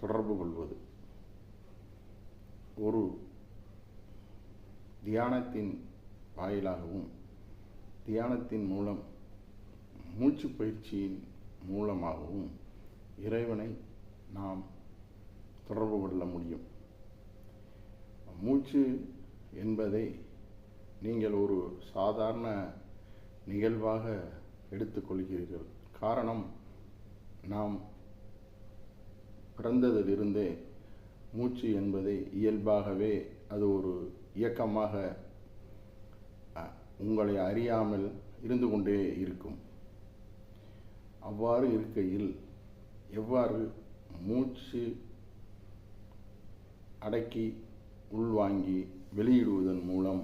தொடர்பு கொள்வது. ஒரு தியானத்தின் வாயிலாகவும் தியானத்தின் மூலம் மூச்சு பயிற்சியின் மூலமாகவும் இறைவனை நாம் தொடர்பு கொள்ள முடியும். மூச்சு என்பதை நீங்கள் ஒரு சாதாரண நிகழ்வாக எடுத்துக்கொள்கிறீர்கள். காரணம், நாம் பிறந்ததிலிருந்தே மூச்சு என்பதை இயல்பாகவே அது ஒரு இயக்கமாக உங்களை அறியாமல் இருந்து கொண்டே இருக்கும். அவ்வாறு இருக்கையில் எவ்வாறு மூச்சு அடக்கி உள்வாங்கி வெளியிடுவதன் மூலம்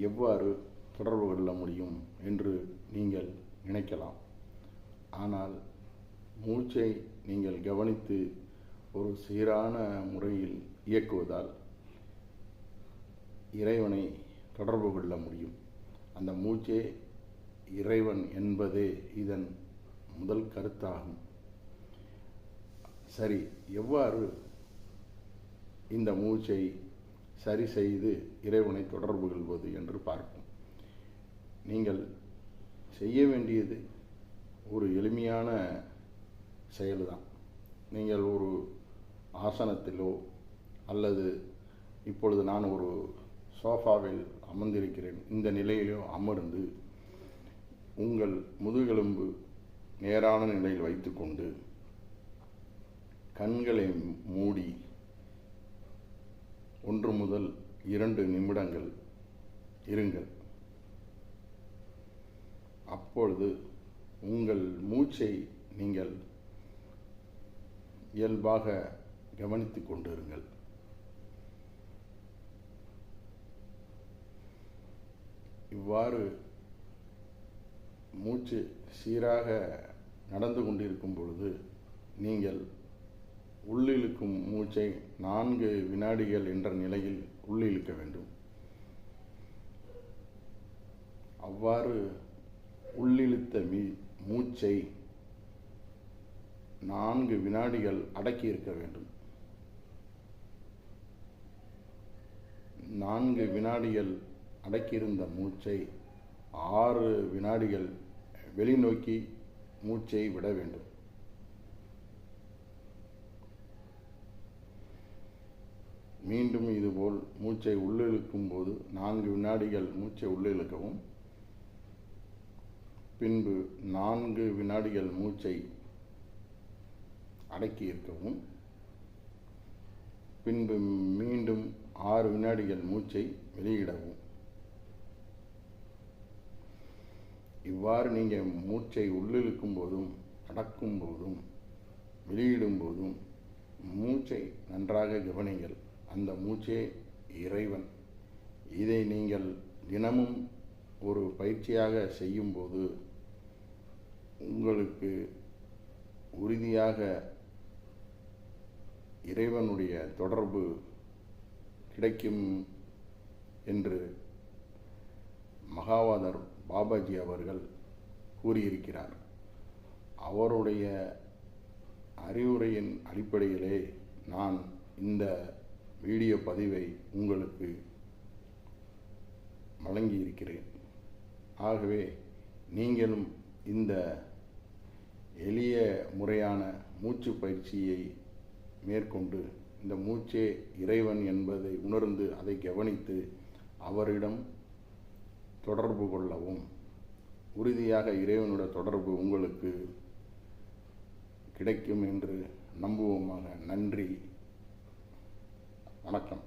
எவ்வாறு தொடர்பு கொள்ள முடியும் என்று நீங்கள் நினைக்கலாம். ஆனால் மூச்சை நீங்கள் கவனித்து ஒரு சீரான முறையில் இயக்குவதால் இறைவனை தொடர்பு கொள்ள முடியும். அந்த மூச்சே இறைவன் என்பதே இதன் முதல் கருத்தாகும். சரி, எவ்வாறு இந்த மூச்சை சரி செய்து இறைவனை தொடர்பு கொள்வது என்று பார்ப்போம். நீங்கள் செய்ய வேண்டியது ஒரு எளிமையான செயல்தான். நீங்கள் ஒரு ஆசனத்திலோ அல்லது இப்பொழுது நான் ஒரு சோஃபாவில் அமர்ந்திருக்கிறேன், இந்த நிலையிலோ அமர்ந்து உங்கள் முதுகெலும்பு நேரான நிலையில் வைத்துக்கொண்டு கண்களை மூடி 1 முதல் 2 நிமிடங்கள் இருங்கள். அப்பொழுது உங்கள் மூச்சை நீங்கள் இயல்பாக கவனித்துக் கொண்டிருங்கள். இவ்வாறு மூச்சு சீராக நடந்து கொண்டிருக்கும் பொழுது நீங்கள் உள்ளிழுக்கும் மூச்சை 4 வினாடிகள் என்ற நிலையில் உள்ளிழுக்க வேண்டும். அவ்வாறு உள்ளிழுத்த மூச்சை 4 வினாடிகள் அடக்கி இருக்க வேண்டும். 4 வினாடிகள் அடக்கியிருந்த மூச்சை 6 வினாடிகள் வெளிநோக்கி மூச்சை விட வேண்டும். மீண்டும் இதுபோல் மூச்சை உள்ளிழுக்கும் போது 4 வினாடிகள் மூச்சை உள்ளிழுக்கவும், பின்பு 4 வினாடிகள் மூச்சை அடக்கி இருக்கவும், பின்பு மீண்டும் 6 வினாடிகள் மூச்சை வெளியிடவும். இவ்வாறு நீங்கள் மூச்சை உள்ளிழுக்கும் போதும் அடக்கும் போதும் வெளியிடும் போதும் மூச்சை நன்றாக கவனிங்கள். அந்த மூச்சே இறைவன். இதை நீங்கள் தினமும் ஒரு பயிற்சியாக செய்யும்போது உங்களுக்கு உறுதியாக இறைவனுடைய தொடர்பு கிடைக்கும் என்று மகாவாதர் பாபாஜி அவர்கள் கூறியிருக்கிறார். அவருடைய அறிவுரையின் அடிப்படையிலே நான் இந்த வீடியோ பதிவை உங்களுக்கு வழங்கியிருக்கிறேன். ஆகவே நீங்களும் இந்த எளிய முறையான மூச்சு பயிற்சியை மேற்கொண்டு இந்த மூச்சே இறைவன் என்பதை உணர்ந்து அதை கவனித்து அவரிடம் தொடர்பு கொள்ளவும். உறுதியாக இறைவனுடைய தொடர்பு உங்களுக்கு கிடைக்கும் என்று நம்புவோமாக. நன்றி, வணக்கம்.